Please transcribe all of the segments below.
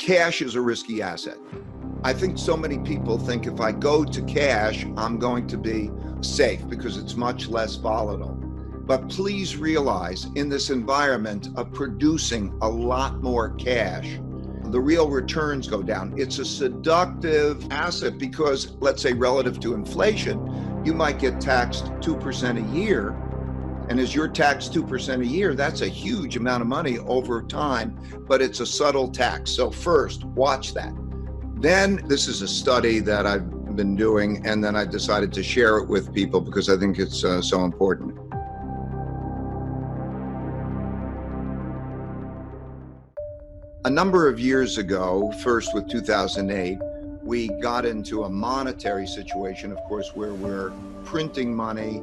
cash is a risky asset. I think so many people think if I go to cash, I'm going to be safe because it's much less volatile. But please realize in this environment of producing a lot more cash, the real returns go down. It's a seductive asset because, let's say, relative to inflation, you might get taxed 2% a year. And as you're taxed 2% a year, that's a huge amount of money over time, but it's a subtle tax. So first, watch that. Then this is a study that I've been doing, and then I decided to share it with people because I think it's so important. A number of years ago, first with 2008, we got into a monetary situation, of course, where we're printing money.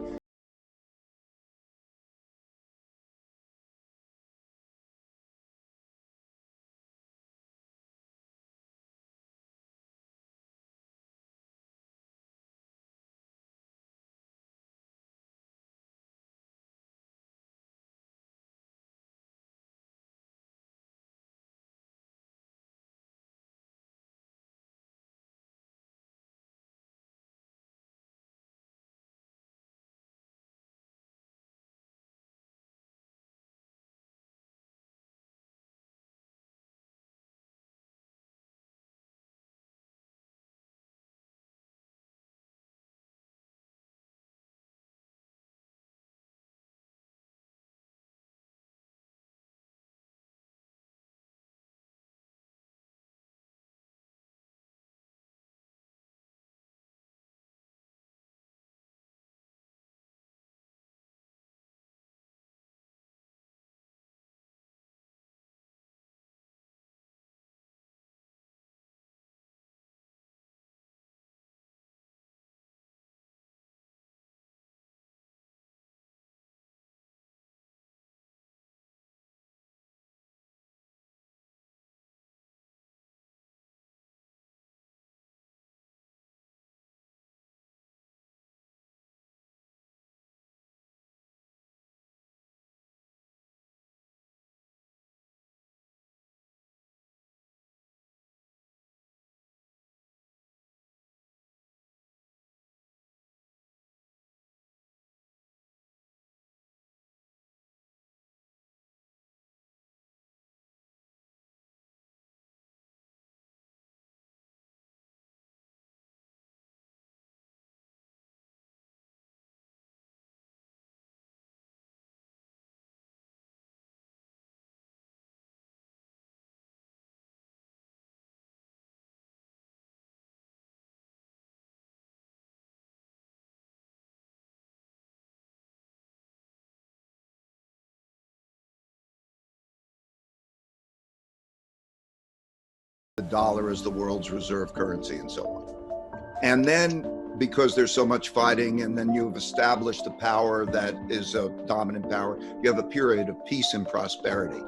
The dollar is the world's reserve currency and so on. And then because there's so much fighting and then you've established a power that is a dominant power, you have a period of peace and prosperity.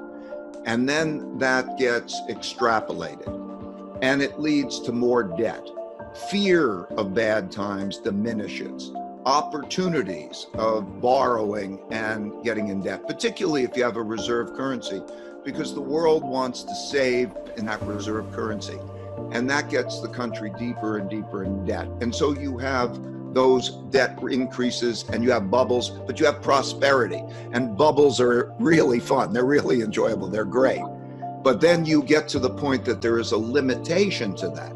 And then that gets extrapolated and it leads to more debt. Fear of bad times diminishes. Opportunities of borrowing and getting in debt, particularly if you have a reserve currency, because the world wants to save in that reserve currency. And that gets the country deeper and deeper in debt. And so you have those debt increases and you have bubbles, but you have prosperity. And bubbles are really fun. They're really enjoyable. They're great. But then you get to the point that there is a limitation to that.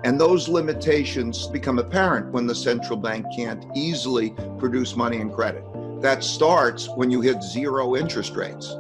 And those limitations become apparent when the central bank can't easily produce money and credit. That starts when you hit zero interest rates,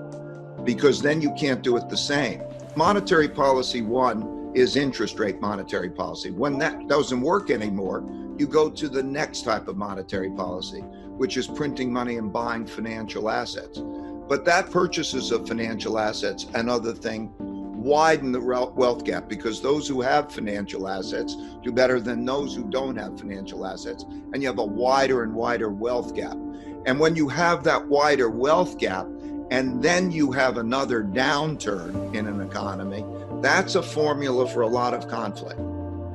because then you can't do it the same. Monetary policy one is interest rate monetary policy. When that doesn't work anymore, you go to the next type of monetary policy, which is printing money and buying financial assets. But that purchases of financial assets and other things widen the wealth gap, because those who have financial assets do better than those who don't have financial assets, and you have a wider and wider wealth gap. And when you have that wider wealth gap, and then you have another downturn in an economy, that's a formula for a lot of conflict.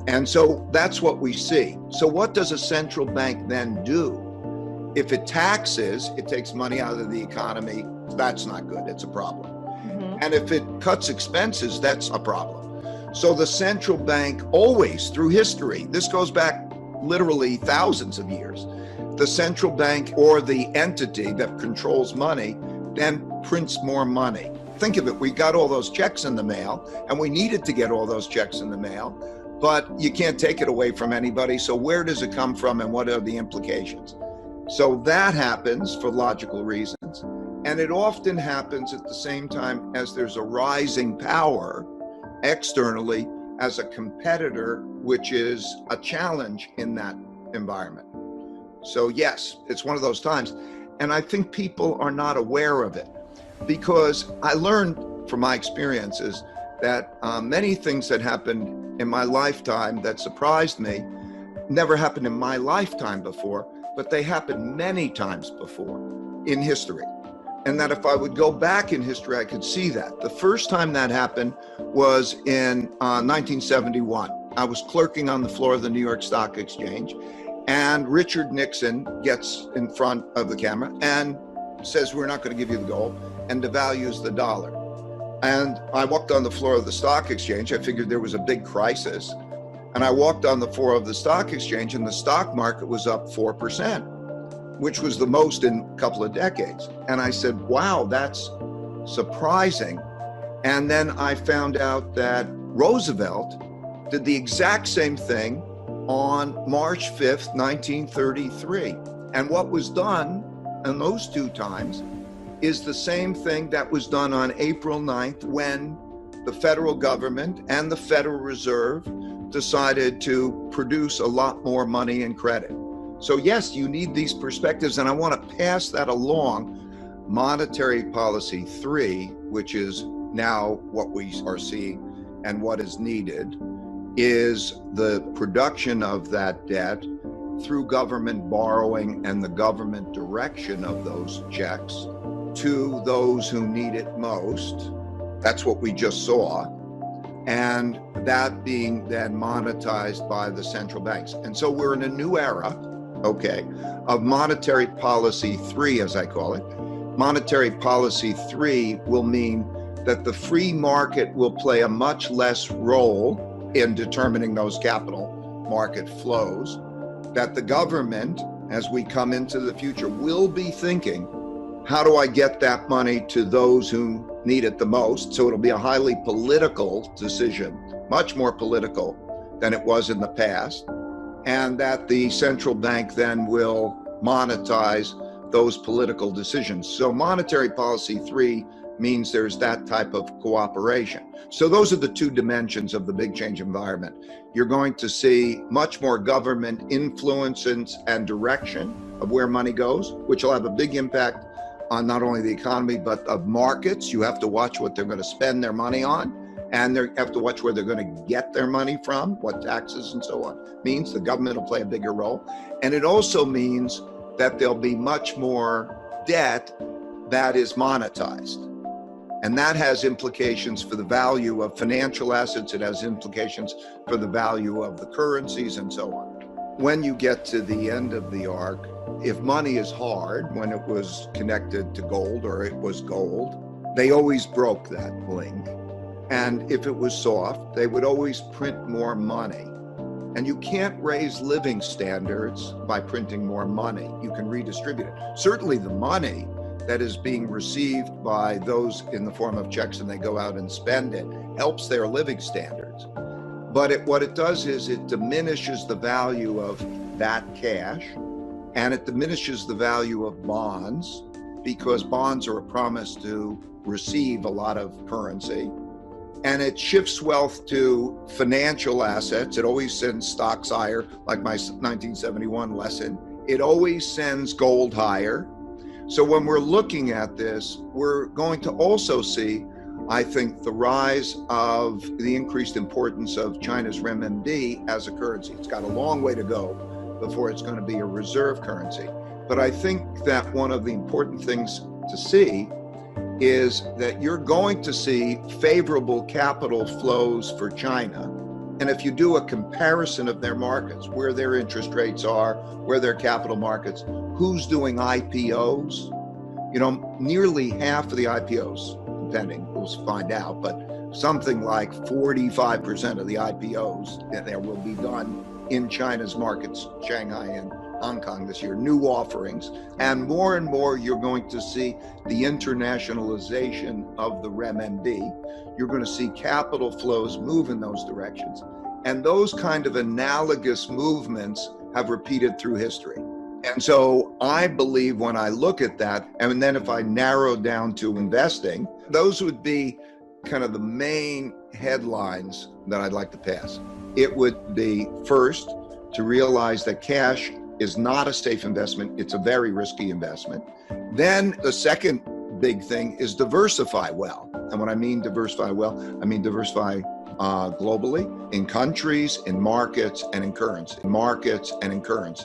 And so that's what we see. So what does a central bank then do? If it taxes, it takes money out of the economy, that's not good, it's a problem. And if it cuts expenses, that's a problem. So the central bank always, through history, this goes back literally thousands of years, the central bank or the entity that controls money then prints more money. Think of it, we got all those checks in the mail, and we needed to get all those checks in the mail, but you can't take it away from anybody. So where does it come from and what are the implications? So that happens for logical reasons. And it often happens at the same time as there's a rising power externally as a competitor, which is a challenge in that environment. So yes, it's one of those times. And I think people are not aware of it, because I learned from my experiences that many things that happened in my lifetime that surprised me never happened in my lifetime before, but they happened many times before in history. And that if I would go back in history, I could see that. The first time that happened was in 1971. I was clerking on the floor of the New York Stock Exchange, and Richard Nixon gets in front of the camera and says, we're not going to give you the gold, and devalues the dollar. And I walked on the floor of the stock exchange. I figured there was a big crisis. And I walked on the floor of the stock exchange, and the stock market was up 4%, which was the most in a couple of decades. And I said, wow, that's surprising. And then I found out that Roosevelt did the exact same thing on March 5th, 1933. And what was done in those two times is the same thing that was done on April 9th when the federal government and the Federal Reserve decided to produce a lot more money and credit. So yes, you need these perspectives, and I want to pass that along. Monetary policy 3, which is now what we are seeing and what is needed, is the production of that debt through government borrowing and the government direction of those checks to those who need it most. That's what we just saw. And that being then monetized by the central banks. And so we're in a new era, okay, of monetary policy 3, as I call it. Monetary policy 3 will mean that the free market will play a much less role in determining those capital market flows, that the government, as we come into the future, will be thinking, how do I get that money to those who need it the most? So it'll be a highly political decision, much more political than it was in the past, and that the central bank then will monetize those political decisions. So monetary policy 3 means there's that type of cooperation. So those are the two dimensions of the big change environment. You're going to see much more government influence and direction of where money goes, which will have a big impact on not only the economy, but of markets. You have to watch what they're going to spend their money on, and they have to watch where they're going to get their money from, what taxes and so on means. The government will play a bigger role. And it also means that there'll be much more debt that is monetized. And that has implications for the value of financial assets. It has implications for the value of the currencies and so on. When you get to the end of the arc, if money is hard, when it was connected to gold or it was gold, they always broke that link. And if it was soft, they would always print more money. And you can't raise living standards by printing more money. You can redistribute it. Certainly the money that is being received by those in the form of checks and they go out and spend it helps their living standards. But what it does is it diminishes the value of that cash, and it diminishes the value of bonds, because bonds are a promise to receive a lot of currency. And it shifts wealth to financial assets. It always sends stocks higher, like my 1971 lesson. It always sends gold higher. So when we're looking at this, we're going to also see, I think, the rise of the increased importance of China's renminbi as a currency. It's got a long way to go before it's going to be a reserve currency. But I think that one of the important things to see is that you're going to see favorable capital flows for China. And if you do a comparison of their markets, where their interest rates are, where their capital markets, who's doing IPOs, nearly half of the IPOs, depending, we'll find out, but something like 45% of the IPOs that there will be done in China's markets, Shanghai and Hong Kong this year, new offerings. And more you're going to see the internationalization of the renminbi. You're going to see capital flows move in those directions. And those kind of analogous movements have repeated through history. And so I believe when I look at that, and then if I narrow down to investing, those would be kind of the main headlines that I'd like to pass. It would be, first, to realize that cash is not a safe investment. It's a very risky investment. Then the second big thing is diversify well. And when I mean diversify well, I mean diversify globally, in countries, in markets, and in currency.